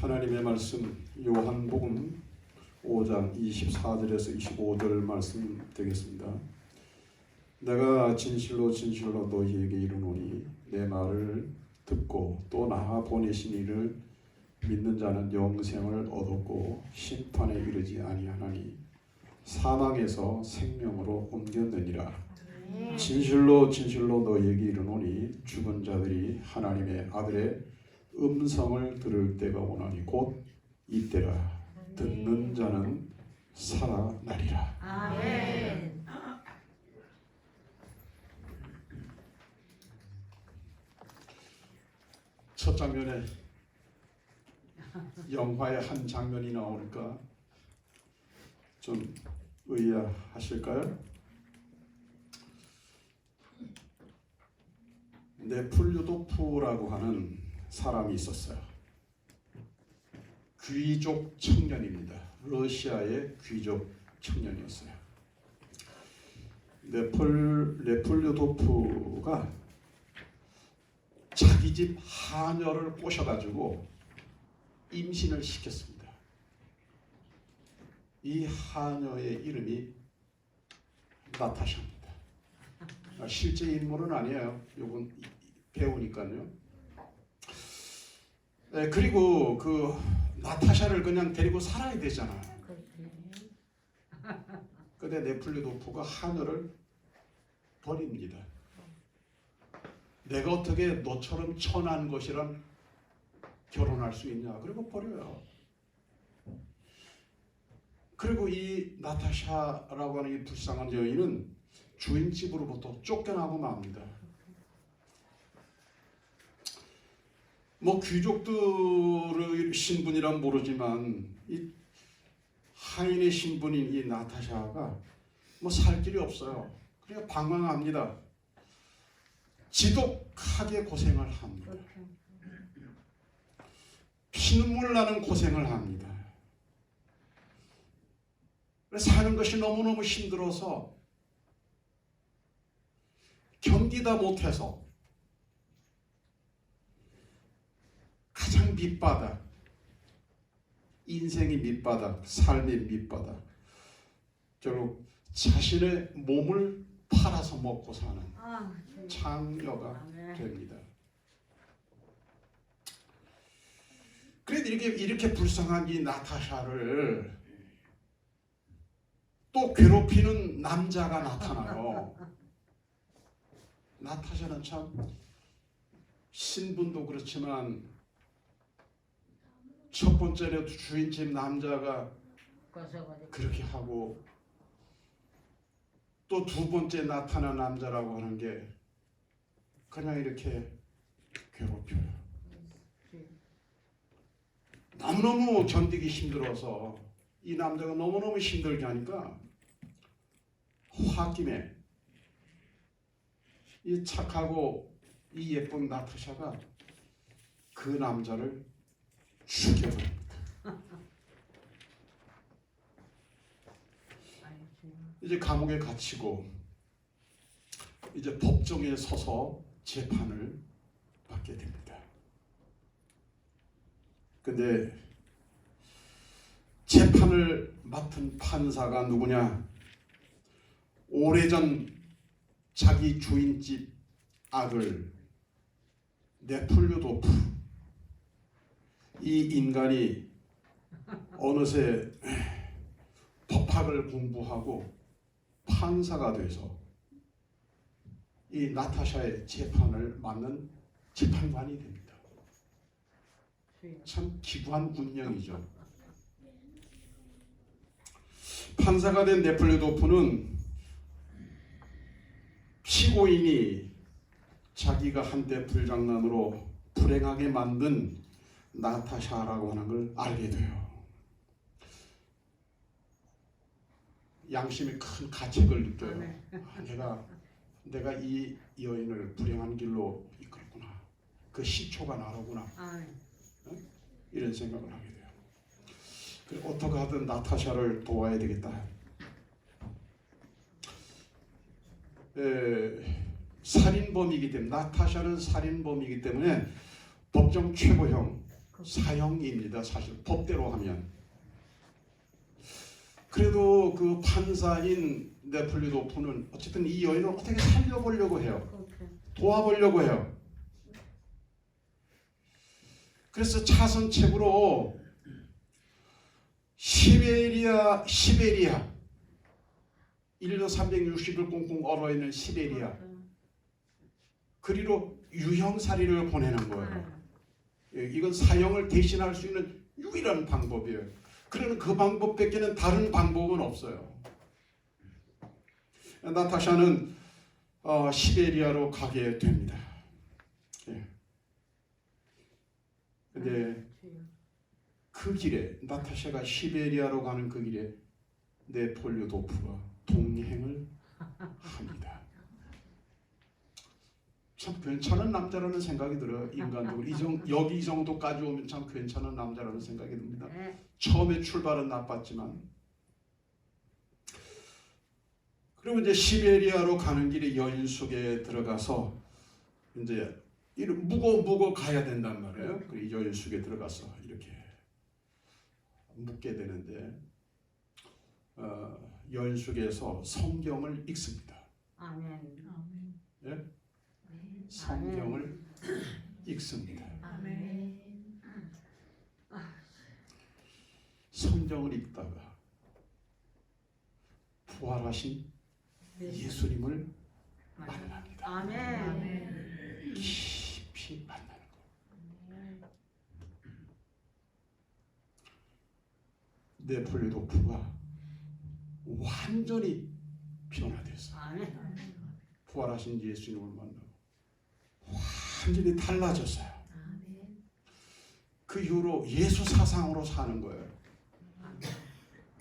하나님의 말씀 요한복음 5장 24절에서 25절 말씀 되겠습니다. 내가 진실로 진실로 너희에게 이르노니 내 말을 듣고 또 나 보내신 이를 믿는 자는 영생을 얻었고 심판에 이르지 아니하나니 사망에서 생명으로 옮겼느니라. 진실로 진실로 너희에게 이르노니 죽은 자들이 하나님의 아들의 음성을 들을 때가 오나니 곧 이때라. 듣는 자는 살아나리라. 아멘. 첫 장면에 영화의 한 장면이 나오니까 좀 의아하실까요? 네플류도프라고 하는 사람이 있었어요. 귀족 청년입니다. 러시아의 귀족 청년이었어요. 네플류도프가 자기 집 하녀를 꼬셔가지고 임신을 시켰습니다. 이 하녀의 이름이 나타샤입니다. 실제 인물은 아니에요. 이건 배우니까요. 그리고 그 나타샤를 그냥 데리고 살아야 되잖아요. 근데 네플류도프가 하녀를 버립니다. 내가 어떻게 너처럼 천한 것이랑 결혼할 수 있냐? 그리고 버려요. 그리고 이 나타샤라고 하는 이 불쌍한 여인은 주인집으로부터 쫓겨나고 맙니다. 뭐 귀족들의 신분이란 모르지만 이 하인의 신분인 이 나타샤가 뭐 살 길이 없어요. 그러니까 방황합니다. 지독하게 고생을 합니다. 피눈물 나는 고생을 합니다. 사는 것이 너무너무 힘들어서 견디다 못해서 가장 밑바닥, 인생의 밑바닥, 삶의 밑바닥, 결국 자신의 몸을 팔아서 먹고 사는 창녀가 됩니다. 그래도 이렇게 불쌍한 이 나타샤를 또 괴롭히는 남자가 나타나요. 나타샤는 참 신분도 그렇지만 첫 번째로 주인집 남자가 그렇게 하고 또 두 번째 나타난 남자라고 하는 게 그냥 이렇게 괴롭혀요. 너무너무 견디기 힘들어서 이 남자가 너무너무 힘들게 하니까 홧김에 이 착하고 이 예쁜 나타샤가 그 남자를 죽여버립니다. 이제 감옥에 갇히고 이제 법정에 서서 재판을 받게 됩니다. 근데 재판을 맡은 판사가 누구냐? 오래전 자기 주인집 아들 네플류도프, 이 인간이 어느새 법학을 공부하고 판사가 돼서 이 나타샤의 재판을 맡는 재판관이 됩니다. 참 기구한 운명이죠. 판사가 된 네플류도프는 피고인이 자기가 한때 불장난으로 불행하게 만든 나타샤라고 하는 걸 알게 돼요. 양심이 큰 가책을 느껴요. 내가 이 여인을 불행한 길로 이끌었구나. 그 시초가 나로구나. 이런 생각을 하게 돼요. 그래서 어떻게 하든 나타샤를 도와야 되겠다. 살인범이기 때문에 나타샤는 살인범이기 때문에 법정 최고형 사형입니다. 사실 법대로 하면. 그래도 그 판사인 네플리도프는 어쨌든 이 여인을 어떻게 살려보려고 해요. 도와보려고 해요. 그래서 차선책으로 시베리아 인류 360일 꽁꽁 얼어있는 시베리아 그리로 유형살이를 보내는 거예요. 이건 사형을 대신할 수 있는 유일한 방법이에요. 그러나 그 방법밖에는 다른 방법은 없어요. 나타샤는 시베리아로 가게 됩니다. 근데 그 길에 나타샤가 시베리아로 가는 그 길에 네폴리도프가 동행을 합니다. 참 괜찮은 남자라는 생각이 들어요. 인간적으로 여기 이 정도까지 오면 참 괜찮은 남자라는 생각이 듭니다. 처음에 출발은 나빴지만 그리고 이제 시베리아로 가는 길에 여인 속에 들어가서 이제 묵어 가야 된단 말이에요. 그 여인 속에 들어가서 이렇게 묵게 되는데 여인 속에서 성경을 읽습니다. 아멘. 예? 성경을 읽습니다. 아멘. 성경을 읽다가 부활하신 예수님을 만납니다. 아멘. 깊이 만나는 거예요. 네폴리도프가 완전히 변화됐어요. 부활하신 예수님을 만나고 완전히 달라졌어요. 그 이후로 예수 사상으로 사는 거예요.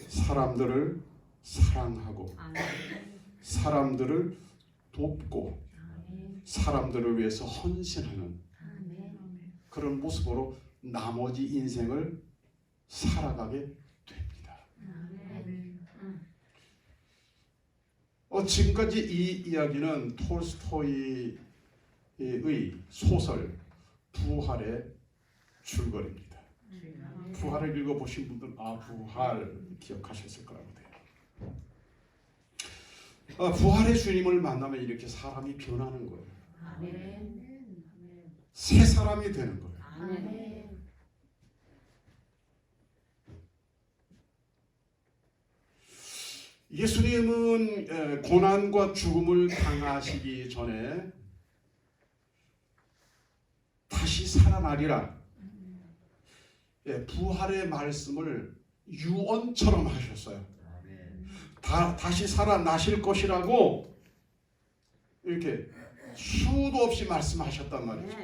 사람들을 사랑하고 사람들을 돕고 사람들을 위해서 헌신하는 그런 모습으로 나머지 인생을 살아가게 됩니다. 지금까지 이 이야기는 톨스토이의 소설 부활의 줄거리입니다. 부활을 읽어보신 분들은 부활 기억하셨을 거라고 돼요. 부활의 주님을 만나면 이렇게 사람이 변하는 거예요. 새 사람이 되는 거예요. 예수님은 고난과 죽음을 당하시기 전에 다시 살아나리라. 부활의 말씀을 유언처럼 하셨어요. 다시 살아나실 것이라고 이렇게 수도 없이 말씀하셨단 말이죠.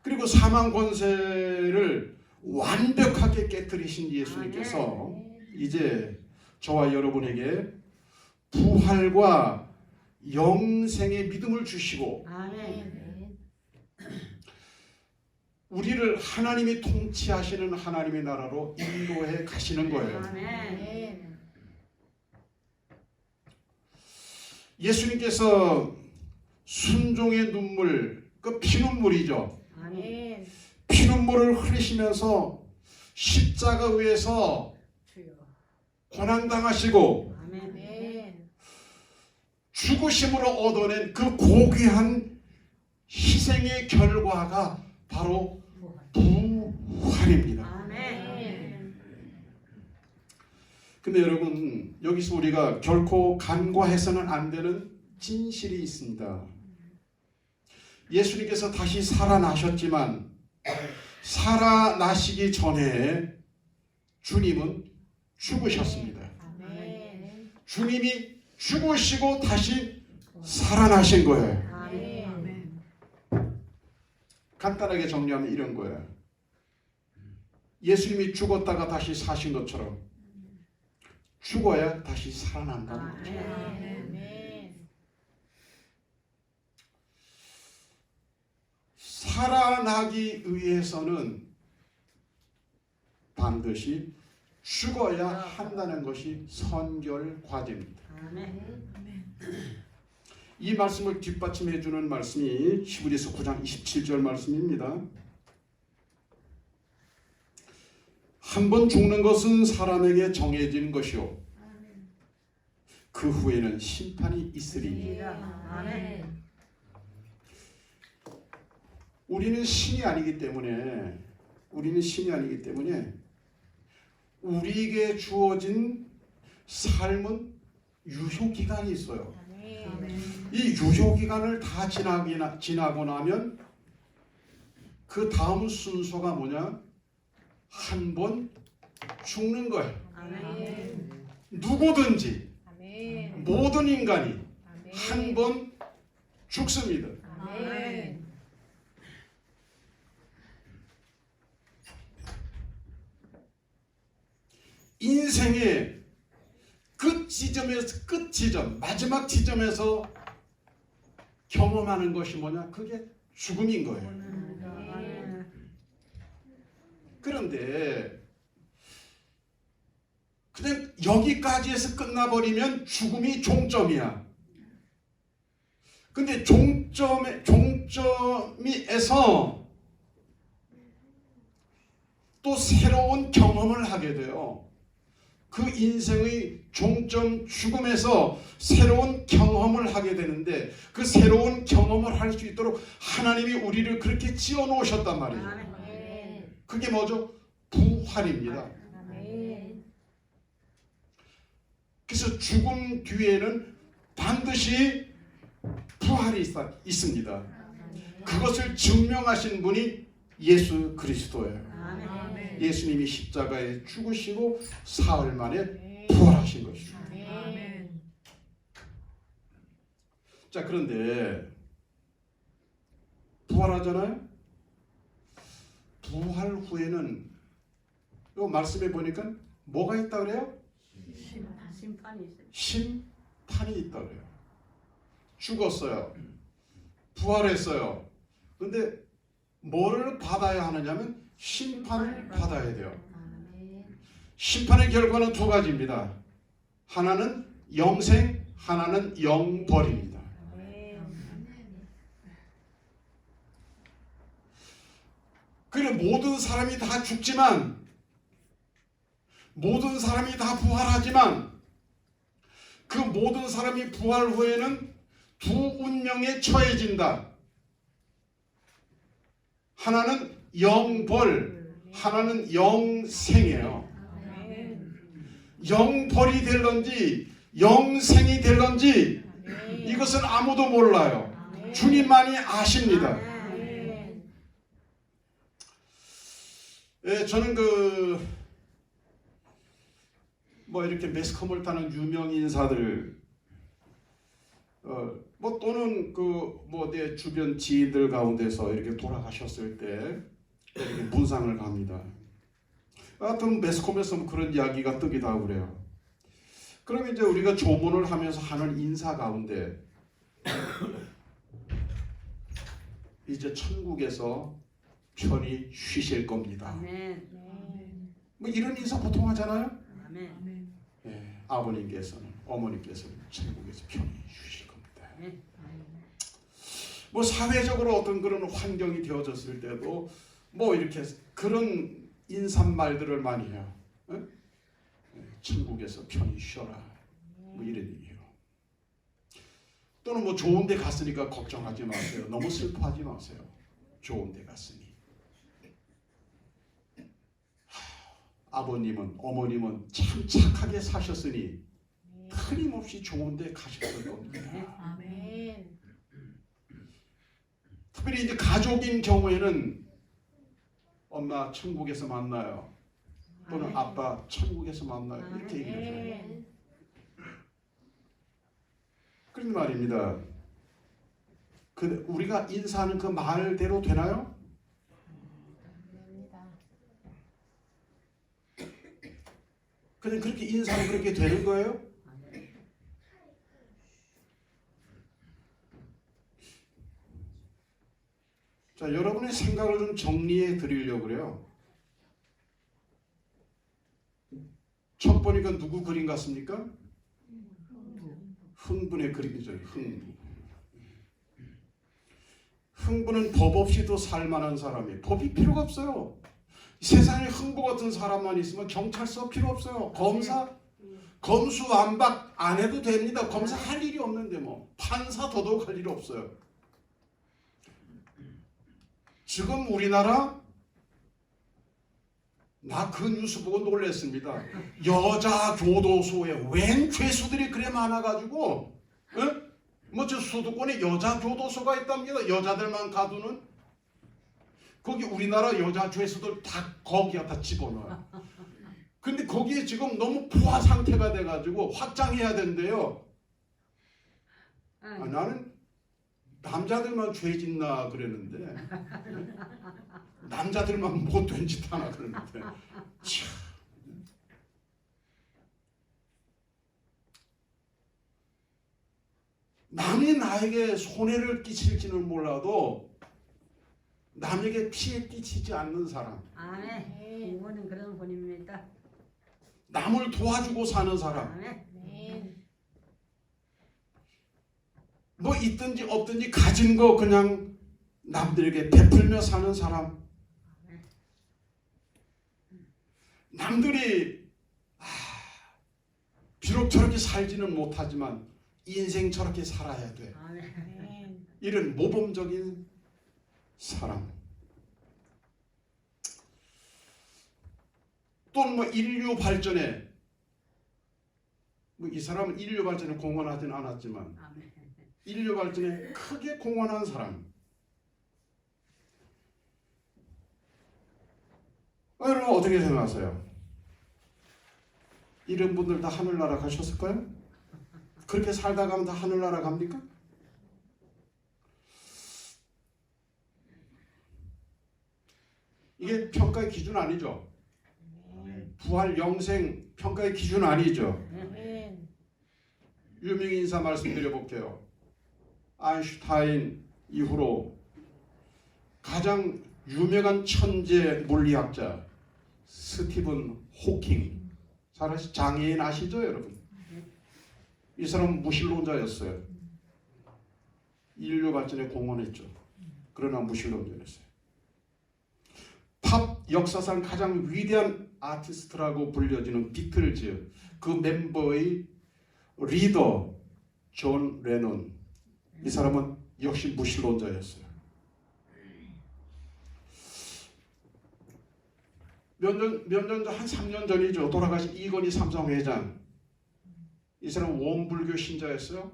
그리고 사망 권세를 완벽하게 깨뜨리신 예수님께서 이제 저와 여러분에게 부활과 영생의 믿음을 주시고 우리를 하나님이 통치하시는 하나님의 나라로 인도해 가시는 거예요. 예수님께서 순종의 눈물, 그 피눈물이죠. 피눈물을 흘리시면서 십자가 위에서 고난당하시고 죽으심으로 얻어낸 그 고귀한 희생의 결과가 바로 부활입니다. 근데 여러분, 여기서 우리가 결코 간과해서는 안 되는 진실이 있습니다. 예수님께서 다시 살아나셨지만 살아나시기 전에 주님은 죽으셨습니다. 주님이 죽으시고 다시 살아나신 거예요. 간단하게 정리하면 이런 거예요. 예수님이 죽었다가 다시 사신 것처럼 죽어야 다시 살아난다는 거죠. 살아나기 위해서는 반드시 죽어야 한다는 것이 선결 과제입니다. 이 말씀을 뒷받침해 주는 말씀이 히브리서 9장 27절 말씀입니다. 한 번 죽는 것은 사람에게 정해진 것이요 그 후에는 심판이 있으리니. 아멘. 우리는 신이 아니기 때문에 우리에게 주어진 삶은 유효 기간이 있어요. 이 유효 기간을 다 지나고 나면 그 다음 순서가 뭐냐? 한 번 죽는 거예요. 아멘. 누구든지 아멘. 모든 인간이 아멘. 한 번 죽습니다. 아멘. 인생의 끝 지점, 마지막 지점에서 경험하는 것이 뭐냐? 그게 죽음인 거예요. 그런데 그냥 여기까지에서 끝나버리면 죽음이 종점이야. 근데 종점에서 또 새로운 경험을 하게 돼요. 그 인생의 종점 죽음에서 새로운 경험을 하게 되는데 그 새로운 경험을 할 수 있도록 하나님이 우리를 그렇게 지어 놓으셨단 말이에요. 그게 뭐죠? 부활입니다. 그래서 죽음 뒤에는 반드시 부활이 있습니다. 그것을 증명하신 분이 예수 그리스도예요. 예수님이 십자가에 죽으시고 사흘 만에 부활하신 것이죠. 자, 그런데 부활하잖아요. 부활 후에는 이 말씀에 보니까 뭐가 있다 그래요? 심판이 있어요. 심판이 있다 그래요. 죽었어요. 부활했어요. 근데 뭐를 받아야 하느냐면 심판을 받아야 돼요. 심판의 결과는 두 가지입니다. 하나는 영생, 하나는 영벌입니다. 그래 모든 사람이 다 죽지만 모든 사람이 다 부활하지만 그 모든 사람이 부활 후에는 두 운명에 처해진다. 하나는 영벌, 하나는 영생이에요. 영벌이 될런지 영생이 될런지 이것은 아무도 몰라요. 주님만이 아십니다. 예, 저는 이렇게 매스컴을 타는 유명 인사들 또는 내 주변 지인들 가운데서 이렇게 돌아가셨을 때 이렇게 문상을 갑니다. 하여튼 매스컴에서 그런 이야기가 뜨기도 하고 그래요. 그럼 이제 우리가 조문을 하면서 하는 인사 가운데 이제 천국에서 편히 쉬실 겁니다. 아멘. 이런 인사 보통 하잖아요. 아멘. 예, 아버님께서는 어머님께서는 천국에서 편히 쉬실 겁니다. 사회적으로 어떤 그런 환경이 되어졌을 때도 이렇게 그런 인사말들을 많이 해요. 예? 천국에서 편히 쉬어라. 이런 얘기예요. 또는 좋은 데 갔으니까 걱정하지 마세요. 너무 슬퍼하지 마세요. 좋은 데 갔으니. 아버님은 어머님은 참 착하게 사셨으니 틀림없이 좋은 데 가셨을 겁니다. 아멘. 특별히 이제 가족인 경우에는 엄마 천국에서 만나요. 또는 아빠 천국에서 만나요. 이렇게 얘기를 해요. 그런 말입니다. 우리가 인사하는 그 말대로 되나요? 그냥 그렇게 인사하면 그렇게 되는 거예요? 자, 여러분의 생각을 좀 정리해 드리려고 그래요. 첫 보니까 누구 그림 같습니까? 흥분의 그림이죠. 흥분. 흥부는 법 없이도 살만한 사람이에요. 법이 필요가 없어요. 세상에 흥부 같은 사람만 있으면 경찰서 필요 없어요. 검수 완박 안 해도 됩니다. 검사 할 일이 없는데 뭐 판사 더더욱 할 일이 없어요. 지금 우리나라 나 그 뉴스 보고 놀랐습니다. 여자 교도소에 웬 죄수들이 그래 많아가지고 뭐 저 수도권에 여자 교도소가 있답니다. 여자들만 가두는. 거기 우리나라 여자 죄수들 다 거기에 다 집어넣어요. 근데 거기에 지금 너무 포화 상태가 돼가지고 확장해야 된대요. 나는 남자들만 죄 짓나 그랬는데 남자들만 못된 짓 하나 그랬는데 참. 남이 나에게 손해를 끼칠지는 몰라도 남에게 피해 끼치지 않는 사람. 아멘. 부모는 그런 분입니다. 남을 도와주고 사는 사람. 아멘. 뭐 있든지 없든지 가진 거 그냥 남들에게 베풀며 사는 사람. 남들이 비록 저렇게 살지는 못하지만 인생 저렇게 살아야 돼. 아멘. 이런 모범적인 사람. 또는 뭐 인류 발전에 뭐 이 사람은 인류 발전에 공헌하지는 않았지만 아멘. 인류 발전에 크게 공헌한 사람. 여러분 어떻게 생각하세요? 이런 분들 다 하늘나라 가셨을까요? 그렇게 살다 가면 다 하늘나라 갑니까? 이게 평가의 기준 아니죠? 부활 영생 평가의 기준 아니죠? 유명 인사 말씀드려볼게요. 아인슈타인 이후로 가장 유명한 천재 물리학자 스티븐 호킹. 장애인 아시죠 여러분? 이 사람은 무신론자였어요. 인류 발전에 공헌했죠. 그러나 무신론자였어요. 팝 역사상 가장 위대한 아티스트라고 불려지는 비틀즈 그 멤버의 리더 존 레논. 이 사람은 역시 무신론자였어요. 몇 년 전, 한 3년 전이죠. 돌아가신 이건희 삼성회장. 이 사람은 원불교 신자였어요.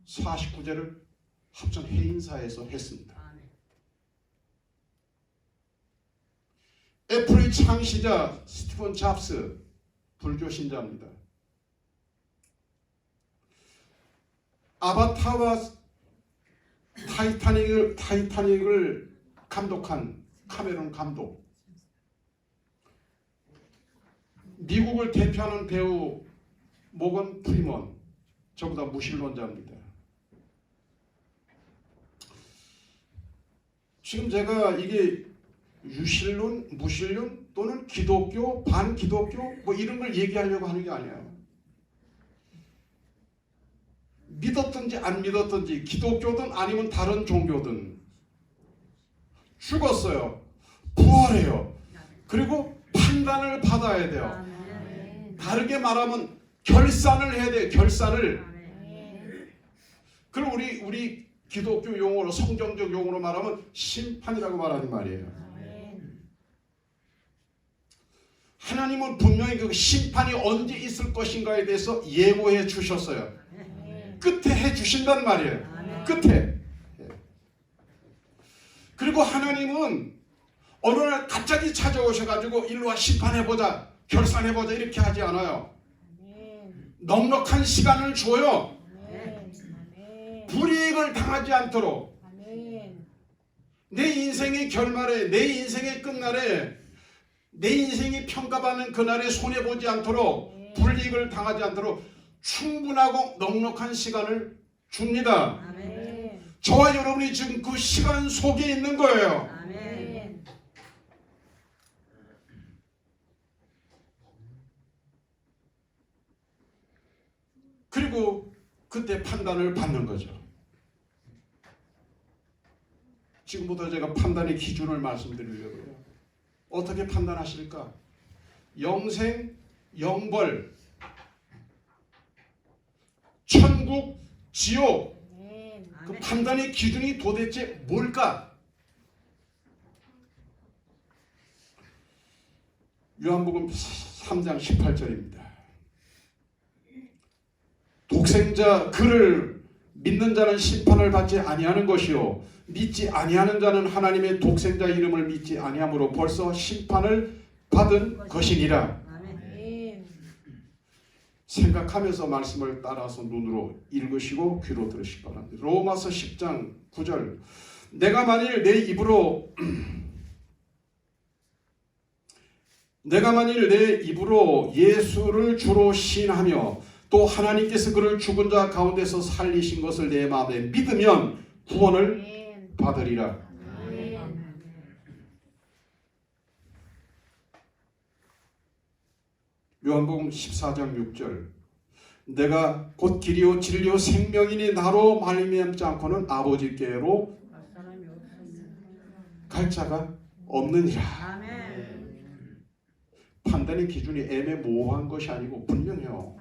49제를 합천 해인사에서 했습니다. 애플의 창시자 스티븐 잡스 불교 신자입니다. 아바타와 타이타닉을 감독한 카메론 감독. 미국을 대표하는 배우 모건 프리먼. 전부 다 무신론자입니다. 지금 제가 이게 유신론, 무신론 또는 기독교, 반기독교 뭐 이런 걸 얘기하려고 하는 게 아니에요. 믿었든지 안 믿었든지 기독교든 아니면 다른 종교든 죽었어요. 부활해요. 그리고 판단을 받아야 돼요. 다르게 말하면 결산을 해야 돼요. 결산을. 그럼 우리 기독교 용어로 성경적 용어로 말하면 심판이라고 말하는 말이에요. 하나님은 분명히 그 심판이 언제 있을 것인가에 대해서 예고해 주셨어요. 끝에 해 주신다는 말이에요. 끝에. 그리고 하나님은 어느 날 갑자기 찾아오셔가지고 일로 와 심판해보자, 결산해보자 이렇게 하지 않아요. 넉넉한 시간을 줘요. 불이익을 당하지 않도록. 내 인생의 결말에, 내 인생의 끝날에, 내 인생이 평가받는 그날에 손해보지 않도록, 불이익을 당하지 않도록 충분하고 넉넉한 시간을 줍니다. 저와 여러분이 지금 그 시간 속에 있는 거예요. 그리고 그때 판단을 받는 거죠. 지금부터 제가 판단의 기준을 말씀드리려고 해요. 어떻게 판단하실까? 영생, 영벌, 천국, 지옥, 그 판단의 기준이 도대체 뭘까? 요한복음 3장 18절입니다. 독생자 그를 믿는 자는 심판을 받지 아니하는 것이요 믿지 아니하는 자는 하나님의 독생자 이름을 믿지 아니함으로 벌써 심판을 받은 것이니라. 생각하면서 말씀을 따라서 눈으로 읽으시고 귀로 들으시기 바랍니다. 로마서 10장 9절 내가 만일 내 입으로 예수를 주로 시인하며 또 하나님께서 그를 죽은 자 가운데서 살리신 것을 내 마음에 믿으면 구원을 받으리라. 요한복음 14장 6절 내가 곧 길이요 진리요 생명이니 나로 말미암지 않고는 아버지께로 갈 자가 없느니라. 판단의 기준이 애매모호한 것이 아니고 분명해요.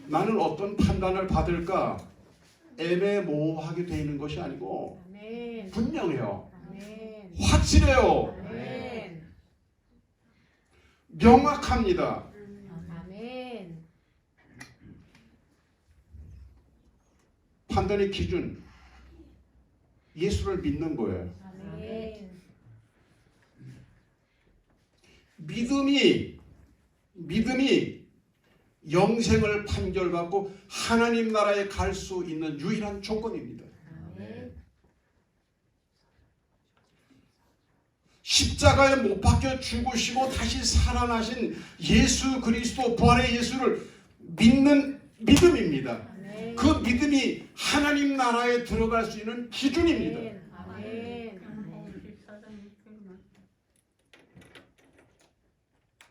나는 어떤 판단을 받을까 애매모호하게 되어 있는 것이 아니고 분명해요. 확실해요. 명확합니다. 판단의 기준 예수를 믿는 거예요. 믿음이 영생을 판결받고 하나님 나라에 갈 수 있는 유일한 조건입니다. 십자가에 못 박혀 죽으시고 다시 살아나신 예수 그리스도 부활의 예수를 믿는 믿음입니다. 그 믿음이 하나님 나라에 들어갈 수 있는 기준입니다.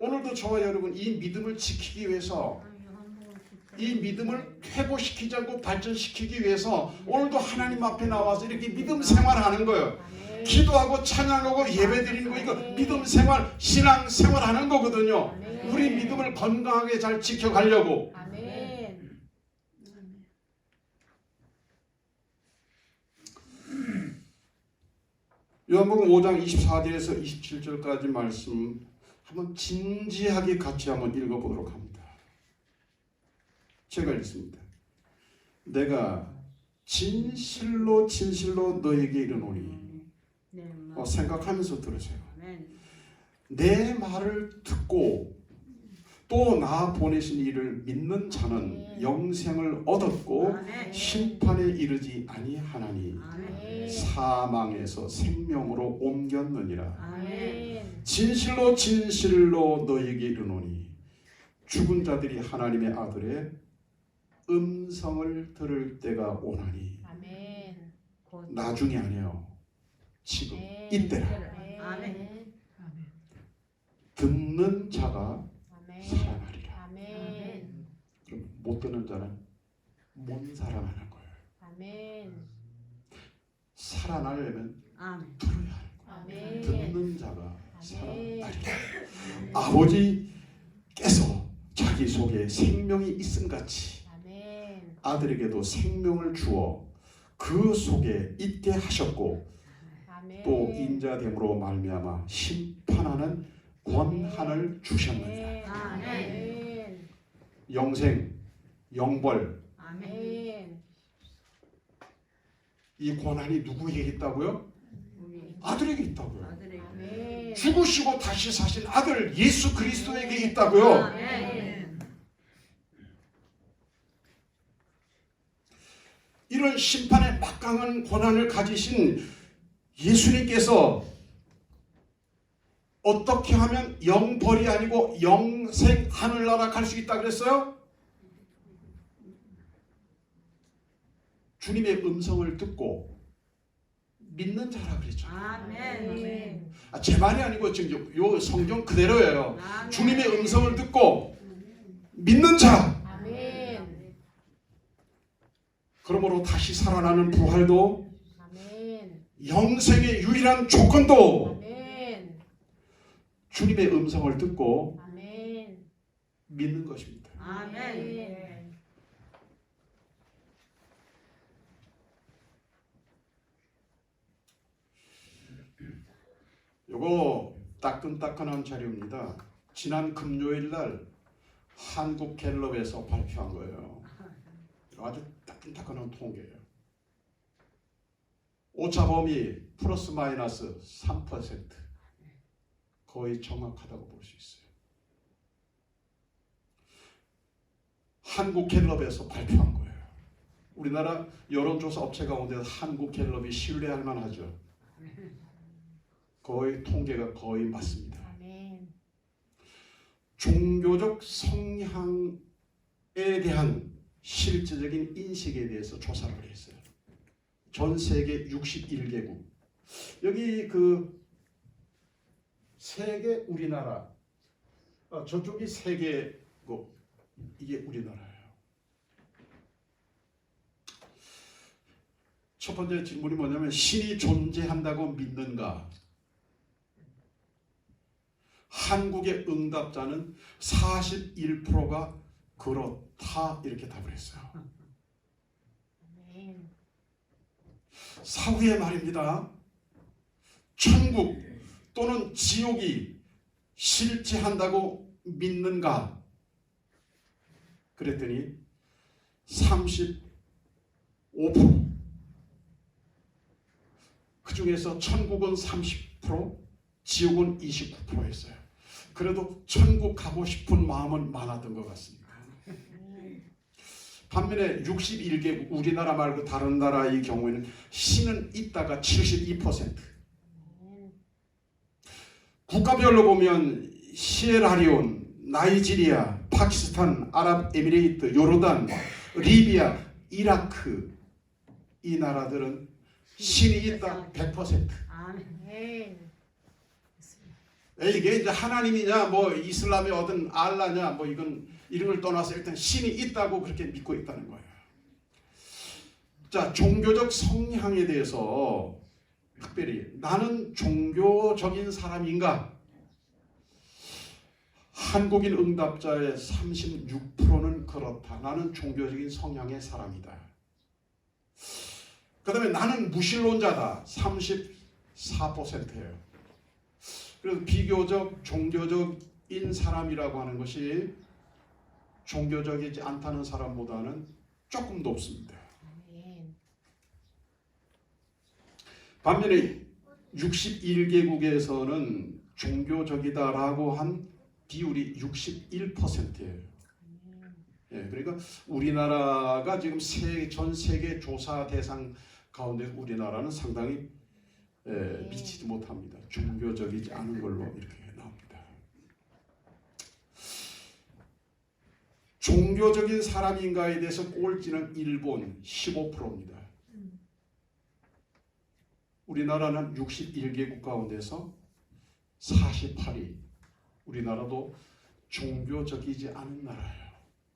오늘도 저와 여러분 이 믿음을 지키기 위해서 이 믿음을 회복시키지 않고 발전시키기 위해서 오늘도 하나님 앞에 나와서 이렇게 믿음 생활하는 거예요. 기도하고 찬양하고 예배드리는 거 이거 믿음 생활, 신앙 생활하는 거거든요. 우리 믿음을 건강하게 잘 지켜가려고. 요한복음 5장 24절에서 27절까지 말씀 한번 진지하게 같이 한번 읽어보도록 합니다. 제가 읽습니다. 내가 진실로 너에게 이르노니 생각하면서 들으세요. 내 말을 듣고 또 나 보내신 이를 믿는 자는 영생을 얻었고 심판에 이르지 아니하나니 사망에서 생명으로 옮겼느니라. 진실로 너에게 이르노니 죽은 자들이 하나님의 아들의 음성을 들을 때가 오나니 나중이 아니에요. 지금 이때라. 듣는 자가 살아나리라. 그럼 못 듣는 자는 못 살아나는 거예요. 살아나려면 들어야 하는 거예요. 듣는 자가 살아나리라. 아버지께서 자기 속에 생명이 있음같이 아들에게도 생명을 주어 그 속에 있게 하셨고 또 인자됨으로 말미암아 심판하는 권한을 주셨느니라. 영생, 영벌 이 권한이 누구에게 있다고요? 아들에게 있다고요. 죽으시고 다시 사신 아들 예수 그리스도에게 있다고요. 이런 심판의 막강한 권한을 가지신 예수님께서 어떻게 하면 영벌이 아니고 영생 하늘나라 갈 수 있다 그랬어요? 주님의 음성을 듣고 믿는 자라 그랬죠. 제 말이 아니고 지금 요 성경 그대로예요. 주님의 음성을 듣고 믿는 자. 그러므로 다시 살아나는 부활도 영생의 유일한 조건도 아멘. 주님의 음성을 듣고 아멘. 믿는 것입니다. 아멘. 요거 따끈따끈한 자료입니다. 지난 금요일 날 한국갤럽에서 발표한 거예요. 아주 따끈따끈한 통계예요. 오차범위 플러스 마이너스 3%, 거의 정확하다고 볼 수 있어요. 한국갤럽에서 발표한 거예요. 우리나라 여론조사 업체 가운데 한국갤럽이 신뢰할 만하죠. 거의 통계가 거의 맞습니다. 아멘. 종교적 성향에 대한 실질적인 인식에 대해서 조사를 했어요. 전 세계 61개국. 여기 그 세계 우리나라, 저쪽이 세계고 이게 우리나라예요. 첫 번째 질문이 뭐냐면 신이 존재한다고 믿는가? 한국의 응답자는 41%가 그렇다 이렇게 답을 했어요. 아멘. 사후의 말입니다. 천국 또는 지옥이 실제한다고 믿는가? 그랬더니 35%. 그 중에서 천국은 30%, 지옥은 29%였어요. 그래도 천국 가고 싶은 마음은 많았던 것 같습니다. 반면에 61개국, 우리나라 말고 다른 나라의 경우에는 신은 있다가 72%. 국가별로 보면 시에라리온, 나이지리아, 파키스탄, 아랍에미레이트, 요르단, 리비아, 이라크 이 나라들은 신이 있다 100%. 아멘. 이게 이제 하나님이냐 뭐 이슬람의 어떤 알라냐 뭐 이런 걸 떠나서 일단 신이 있다고 그렇게 믿고 있다는 거예요. 자, 종교적 성향에 대해서 특별히 나는 종교적인 사람인가? 한국인 응답자의 36%는 그렇다. 나는 종교적인 성향의 사람이다. 그 다음에 나는 무신론자다. 34%예요. 그래서 비교적 종교적인 사람이라고 하는 것이 종교적이지 않다는 사람보다는 조금 높습니다. 반면에 61개국에서는 종교적이다라고 한 비율이 61%예요. 예, 그러니까 우리나라가 지금 전 세계 조사 대상 가운데 우리나라는 상당히 미치지 못합니다. 종교적이지 않은 걸로 이렇게 나옵니다. 종교적인 사람인가에 대해서 꼴찌는 일본 15%입니다. 우리나라는 61개국 가운데서 48위. 우리나라도 종교적이지 않은 나라예요.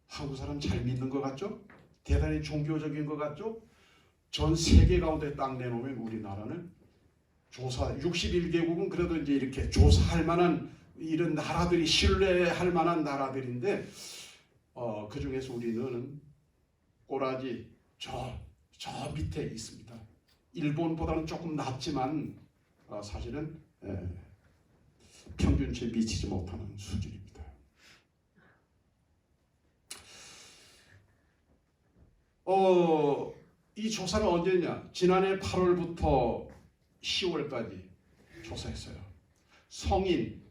한국 사람 잘 믿는 것 같죠? 대단히 종교적인 것 같죠? 전 세계 가운데 딱 내놓으면 우리나라는 조사 61개국은 그래도 이제 이렇게 조사할 만한 이런 나라들이 신뢰할 만한 나라들인데 그 중에서 우리는 꼬라지 저 밑에 있습니다. 일본보다는 조금 낮지만 사실은 평균치에 미치지 못하는 수준입니다. 이 조사는 언제냐? 지난해 8월부터 10월까지 조사했어요. 성인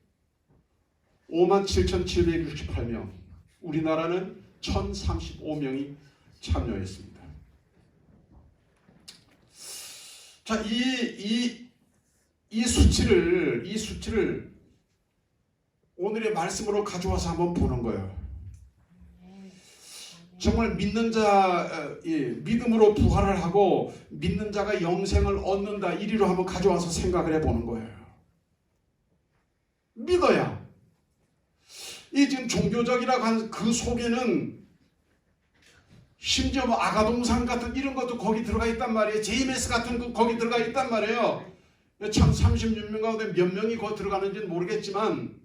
57,768명, 우리나라는 1,035명이 참여했습니다. 자, 이 수치를 오늘의 말씀으로 가져와서 한번 보는 거예요. 정말 믿는 자, 믿음으로 부활을 하고 믿는 자가 영생을 얻는다, 이리로 한번 가져와서 생각을 해보는 거예요. 믿어야. 이 지금 종교적이라고 한 그 속에는 심지어 뭐 아가동산 같은 이런 것도 거기 들어가 있단 말이에요. JMS 같은 거 거기 들어가 있단 말이에요. 참 36명 가운데 몇 명이 거기 들어가는지는 모르겠지만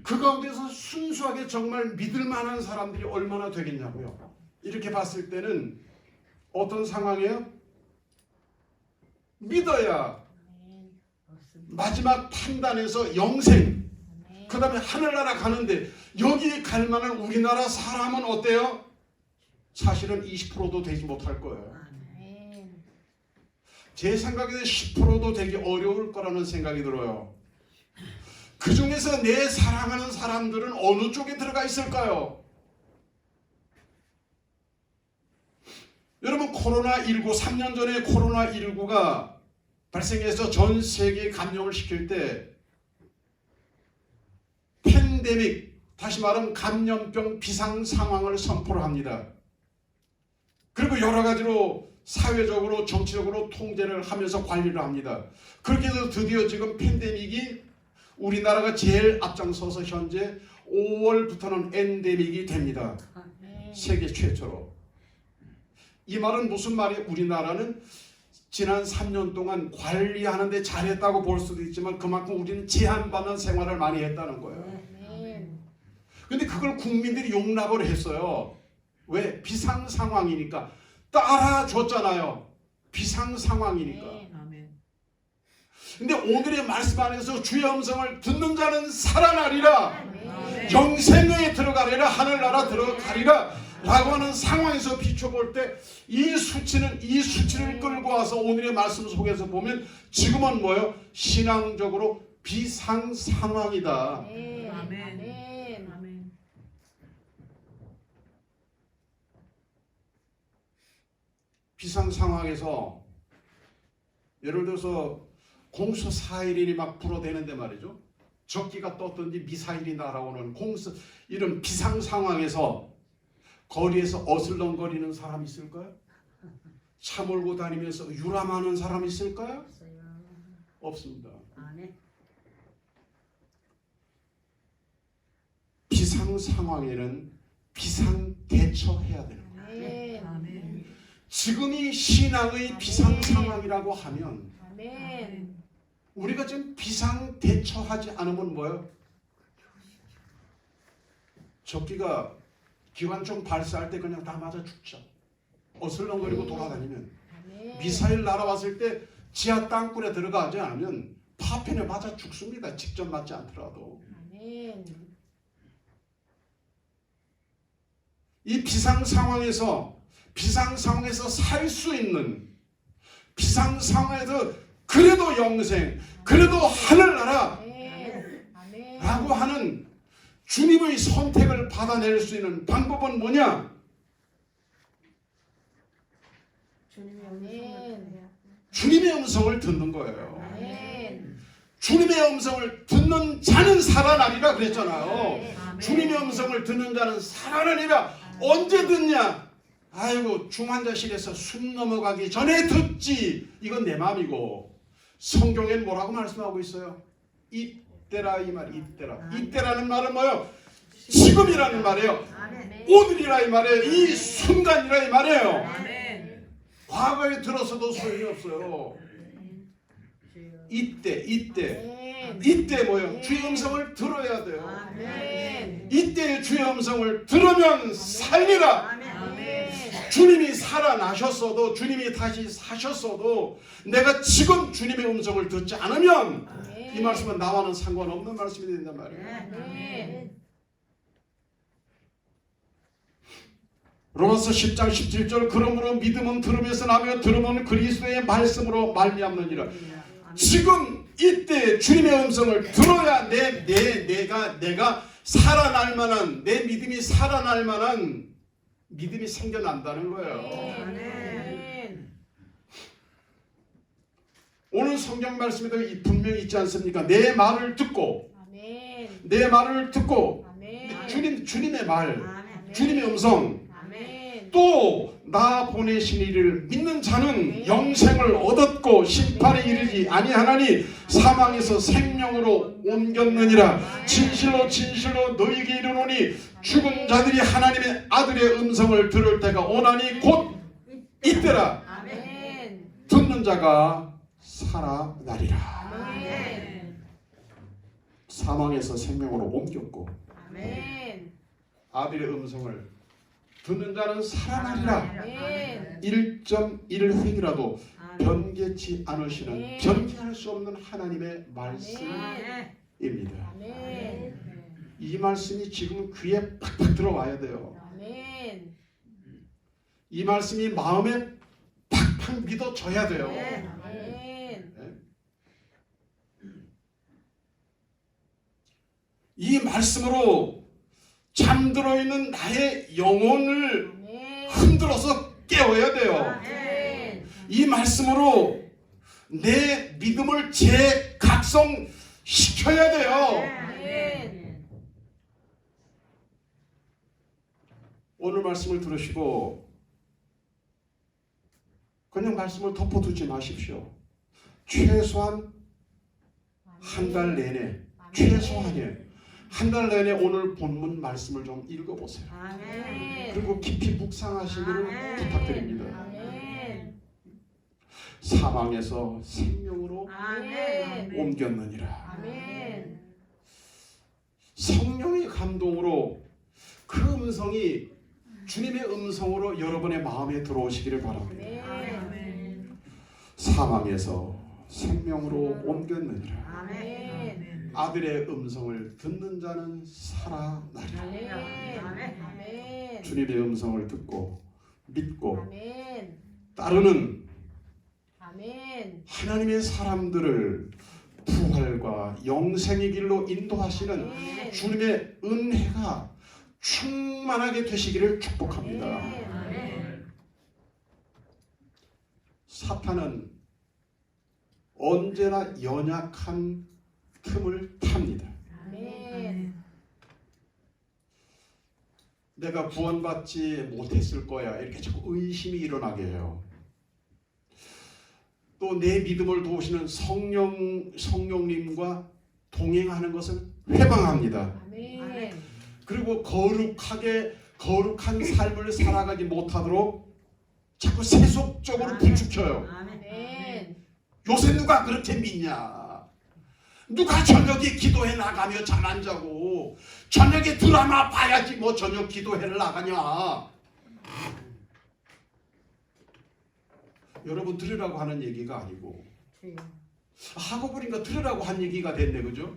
그 가운데서 순수하게 정말 믿을 만한 사람들이 얼마나 되겠냐고요. 이렇게 봤을 때는 어떤 상황이에요? 믿어야 마지막 판단에서 영생, 그 다음에 하늘나라 가는데 여기 갈 만한 우리나라 사람은 어때요? 사실은 20%도 되지 못할 거예요. 제 생각에는 10%도 되기 어려울 거라는 생각이 들어요. 그 중에서 내 사랑하는 사람들은 어느 쪽에 들어가 있을까요? 여러분 코로나19 3년 전에 코로나19가 발생해서 전 세계에 감염을 시킬 때 팬데믹, 다시 말하면 감염병 비상 상황을 선포를 합니다. 그리고 여러 가지로 사회적으로 정치적으로 통제를 하면서 관리를 합니다. 그렇게 해서 드디어 지금 팬데믹이 우리나라가 제일 앞장서서 현재 5월부터는 엔데믹이 됩니다. 세계 최초로. 이 말은 무슨 말이에요? 우리나라는 지난 3년 동안 관리하는데 잘했다고 볼 수도 있지만 그만큼 우리는 제한받는 생활을 많이 했다는 거예요. 근데 그걸 국민들이 용납을 했어요. 왜? 비상 상황이니까. 따라줬잖아요. 비상 상황이니까. 근데 오늘의 말씀 안에서 주의 음성을 듣는 자는 살아나리라. 영생에 들어가리라. 하늘나라 들어가리라. 라고 하는 상황에서 비춰볼 때 이 수치를 끌고 와서 오늘의 말씀 속에서 보면 지금은 뭐예요? 신앙적으로 비상 상황이다. 아멘. 비상 상황에서 예를 들어서 공수 4.11이 막 불어대는데 말이죠. 적기가 떴든지 미사일이 날아오는 이런 비상 상황에서 거리에서 어슬렁거리는 사람 있을까요? 차 몰고 다니면서 유람하는 사람 있을까요? 없습니다. 비상 상황에는 비상 대처해야 되는 거예요. 지금이 신앙의 비상 상황이라고 하면 우리가 지금 비상 대처하지 않으면 뭐예요? 적기가 기관총 발사할 때 그냥 다 맞아 죽죠. 어슬렁거리고 돌아다니면 미사일 날아왔을 때 지하 땅굴에 들어가지 않으면 파편에 맞아 죽습니다. 직접 맞지 않더라도. 이 비상 상황에서 살 수 있는 비상 상황에서 그래도 영생, 그래도 하늘나라 라고 하는 주님의 선택을 받아낼 수 있는 방법은 뭐냐? 주님의 음성을 듣는 거예요. 주님의 음성을 듣는 자는 살아나리라 그랬잖아요. 주님의 음성을 듣는 자는 살아나리라. 언제 듣냐? 아이고 중환자실에서 숨 넘어가기 전에 듣지. 이건 내 마음이고 성경엔 뭐라고 말씀하고 있어요? 이때라 이 말. 이때라는 말은 뭐예요? 지금이라는 말이에요. 오늘이라 이 말이에요. 이 순간이라 이 말이에요. 과거에 들어서도 소용이 없어요. 이때 뭐예요? 주의 음성을 들어야 돼요. 이때 주의 음성을 들으면 살리라. 주님이 살아나셨어도 주님이 다시 사셨어도 내가 지금 주님의 음성을 듣지 않으면 이 말씀은 나와는 상관없는 말씀이 된단 말이에요. 로마서 10장 17절 그러므로 믿음은 들음에서 나며 들음은 그리스도의 말씀으로 말미암느니라. 지금 이때 주님의 음성을 들어야 내가 살아날 만한 내 믿음이 살아날 만한 믿음이 생겨난다는 거예요. 오늘 성경 말씀에도 분명히 있지 않습니까? 내 말을 듣고 주님의 말, 주님의 음성 또 나 보내신 이를 믿는 자는 영생을 얻었고 듣고 심판에 이르지 아니하나니 사망에서 생명으로 옮겼느니라. 진실로 진실로 너희에게 이르노니 죽은 자들이 하나님의 아들의 음성을 들을 때가 오나니 곧 이때라. 아멘. 듣는 자가 살아나리라. 아멘. 사망에서 생명으로 옮겼고 아멘. 아들의 음성을 듣는 자는 살아나리라. 아멘. 1.1획이라도 변개치 않으시는 아멘. 변개할 수 없는 하나님의 말씀입니다. 아멘. 이 말씀이 지금 귀에 팍팍 들어와야 돼요. 아멘. 이 말씀이 마음에 팍팍 믿어져야 돼요. 아멘. 이 말씀으로 잠들어 있는 나의 영혼을 아멘. 흔들어서 깨워야 돼요. 아멘. 이 말씀으로 내 믿음을 재각성시켜야 돼요. 아멘. 오늘 말씀을 들으시고 그냥 말씀을 덮어두지 마십시오. 최소한 한 달 내내, 최소한에 한 달 내내 오늘 본문 말씀을 좀 읽어보세요. 아멘. 그리고 깊이 묵상하시기를 아멘. 부탁드립니다. 아멘. 사망에서 생명으로 아멘. 옮겼느니라. 아멘. 성령의 감동으로 그 음성이 주님의 음성으로 여러분의 마음에 들어오시기를 바랍니다. 아멘. 사망에서 생명으로 옮겼느니라. 아멘. 아들의 음성을 듣는 자는 살아나리라. 아멘. 주님의 음성을 듣고 믿고 아멘. 따르는 아멘. 하나님의 사람들을 부활과 영생의 길로 인도하시는 아멘. 주님의 은혜가 충만하게 되시기를 축복합니다. 아멘. 사탄은 언제나 연약한 틈을 탑니다. 아멘. 내가 구원받지 못했을 거야 이렇게 자꾸 의심이 일어나게 해요. 또 내 믿음을 도우시는 성령님과 동행하는 것을 회방합니다. 아멘. 그리고 거룩한 삶을 살아가지 못하도록 자꾸 세속적으로 부추겨요. 아멘. 요새 누가 그렇게 믿냐? 누가 저녁에 기도회 나가며 잠 안 자고 저녁에 드라마 봐야지 뭐 저녁 기도회를 나가냐? 여러분 들으라고 하는 얘기가 아니고 하고 보니까 들으라고 한 얘기가 됐네, 그죠?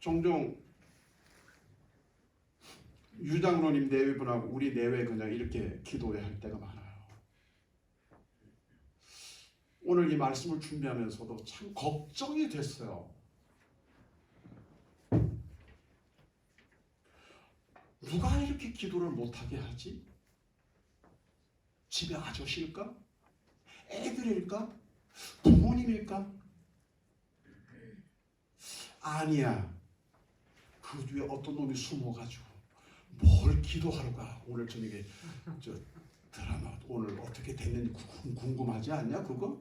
종종 유장로님 내외분하고 우리 내외 그냥 이렇게 기도회 할 때가 많아요. 오늘 이 말씀을 준비하면서도 참 걱정이 됐어요. 누가 이렇게 기도를 못하게 하지? 집에 아저씨일까? 애들일까? 부모님일까? 아니야. 그 뒤에 어떤 놈이 숨어가지고 뭘 기도하러 가? 오늘 저녁에 저 드라마 오늘 어떻게 됐는지 궁금하지 않냐? 그거?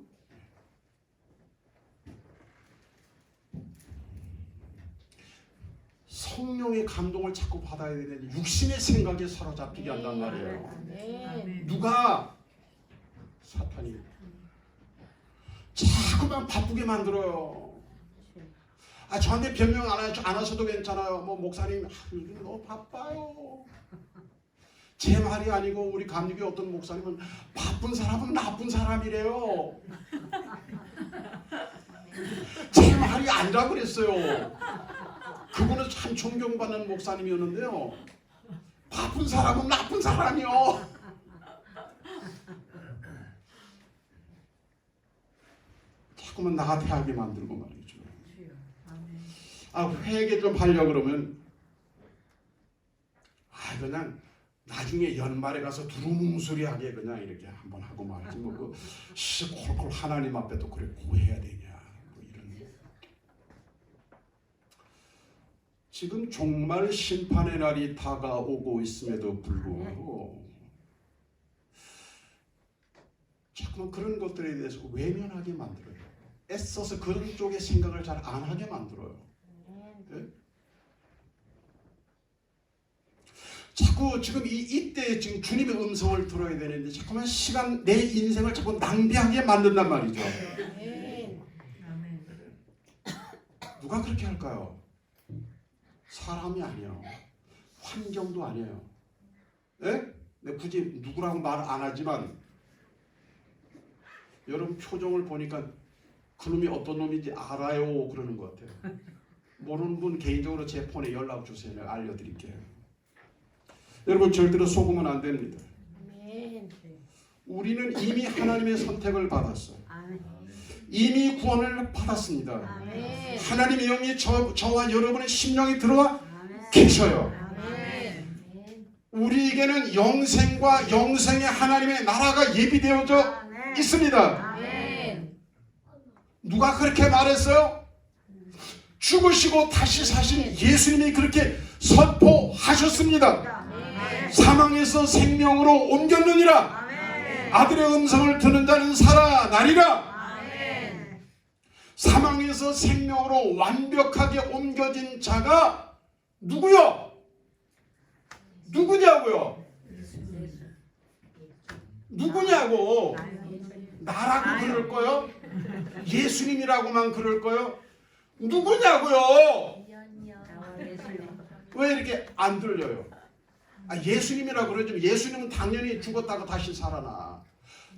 성령의 감동을 자꾸 받아야 되는 육신의 생각에 사로잡히게 한단 말이에요. 아멘. 누가? 사탄이 자꾸만 바쁘게 만들어요. 저한테 변명 안 하셔도 괜찮아요. 뭐 목사님 요즘 너무 바빠요. 제 말이 아니고 우리 감리교 어떤 목사님은 바쁜 사람은 나쁜 사람이래요. 제 말이 아니라 그랬어요. 그분은 참 존경받는 목사님이었는데요. 바쁜 사람은 나쁜 사람이요. 자꾸만 나한테 하게 만들고 말이죠. 회개 좀 하려고 그러면 그냥 나중에 연말에 가서 두루뭉술하게 그냥 이렇게 한번 하고 말지 뭐 콜콜 하나님 앞에도 그래 고해야 되냐 뭐 이런. 지금 종말 심판의 날이 다가오고 있음에도 불구하고 자꾸만 그런 것들에 대해서 외면하게 만들어요. 애써서 그런 쪽의 생각을 잘 안 하게 만들어요. 네? 자꾸 지금 이때 지금 주님의 음성을 들어야 되는데 자꾸만 시간 내 인생을 자꾸 낭비하게 만든단 말이죠. 누가 그렇게 할까요? 사람이 아니에요. 환경도 아니에요. 예? 내가 굳이 누구라고 말 안 하지만 여러분 표정을 보니까 그놈이 어떤 놈인지 알아요 그러는 것 같아요. 모르는 분 개인적으로 제 폰에 연락 주세요. 내가 알려드릴게요. 여러분 절대로 속으면 안 됩니다. 우리는 이미 하나님의 선택을 받았어요. 이미 구원을 받았습니다. 하나님의 영이 저와 여러분의 심령에 들어와 계셔요. 우리에게는 영생과 영생의 하나님의 나라가 예비되어져 있습니다. 누가 그렇게 말했어요? 죽으시고 다시 사신 예수님이 그렇게 선포하셨습니다. 사망에서 생명으로 옮겼느니라. 아들의 음성을 듣는 자는 살아나리라. 사망에서 생명으로 완벽하게 옮겨진 자가 누구요? 누구냐고요? 누구냐고? 나라고 그럴 거요? 예수님이라고만 그럴 거요? 누구냐고요? 왜 이렇게 안 들려요? 예수님이라고 그러죠. 예수님은 당연히 죽었다가 다시 살아나.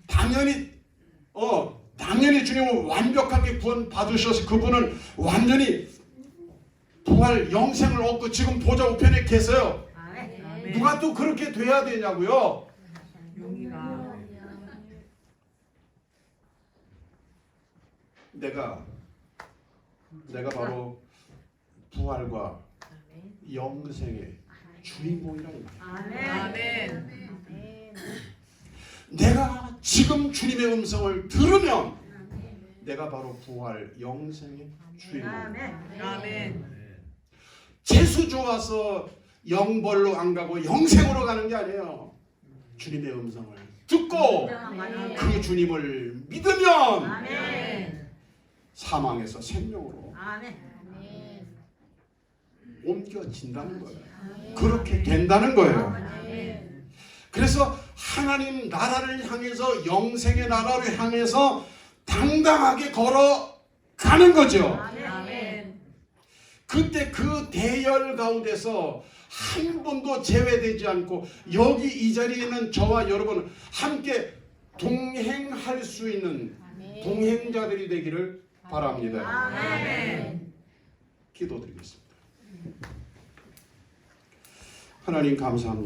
당연히 주님은 완벽하게 구원 받으셔서 그분은 완전히 부활 영생을 얻고 지금 보좌 우편에 계세요. 누가 또 그렇게 돼야 되냐고요? 내가 바로 부활과 영생의 주인공이라는 말이에요. 내가 지금 주님의 음성을 들으면 내가 바로 부활 영생의 주인공입니다. 재수 좋아서 영벌로 안 가고 영생으로 가는 게 아니에요. 주님의 음성을 듣고 그 주님을 믿으면 사망에서 생명으로 옮겨진다는 거예요. 그렇게 된다는 거예요. 그래서 하나님 나라를 향해서 영생의 나라를 향해서 당당하게 걸어가는 거죠. 그때 그 대열 가운데서 한 분도 제외되지 않고 여기 이 자리에 있는 저와 여러분 함께 동행할 수 있는 동행자들이 되기를 바랍니다. 기도드리겠습니다. 하나님 감사합니다.